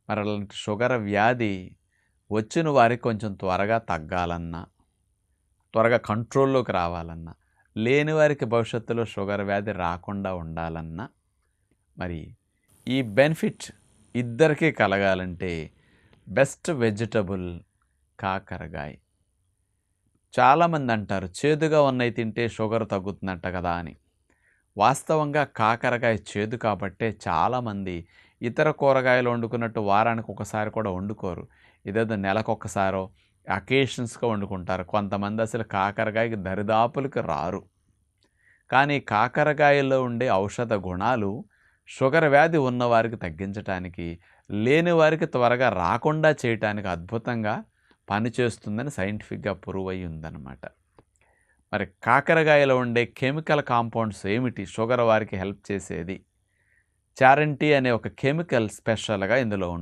మరి అలాంటి షుగర్ వ్యాధి వచ్చిన వారికి కొంచెం త్వరగా తగ్గాలన్నా, త్వరగా కంట్రోల్లోకి రావాలన్నా, లేని వారికి భవిష్యత్తులో షుగర్ వ్యాధి రాకుండా ఉండాలన్నా, మరి ఈ బెనిఫిట్ ఇద్దరికీ కలగాలంటే బెస్ట్ వెజిటబుల్ కాకరకాయ. చాలామంది అంటారు చేదుగా ఉన్నవి తింటే షుగర్ తగ్గుతుందంట కదా అని. వాస్తవంగా కాకరకాయ చేదు కాబట్టే చాలామంది ఇతర కూరగాయలు వండుకున్నట్టు వారానికి ఒకసారి కూడా వండుకోరు. ఇదేదో నెలకొకసారో అకేషన్స్‌గా వండుకుంటారు. కొంతమంది అసలు కాకరకాయకి దరిదాపులకి రారు. కానీ కాకరకాయలో ఉండే ఔషధ గుణాలు షుగర్ వ్యాధి ఉన్నవారికి తగ్గించటానికి, లేని వారికి త్వరగా రాకుండా చేయటానికి అద్భుతంగా పనిచేస్తుందని సైంటిఫిక్‌గా ప్రూవ్ అయ్యి ఉందన్నమాట. మరి కాకరకాయలో ఉండే కెమికల్ కాంపౌండ్స్ ఏమిటి షుగర్ వారికి హెల్ప్ చేసేది? చారంటీ అనే ఒక కెమికల్ స్పెషల్‌గా ఇందులో ఉంటుంది.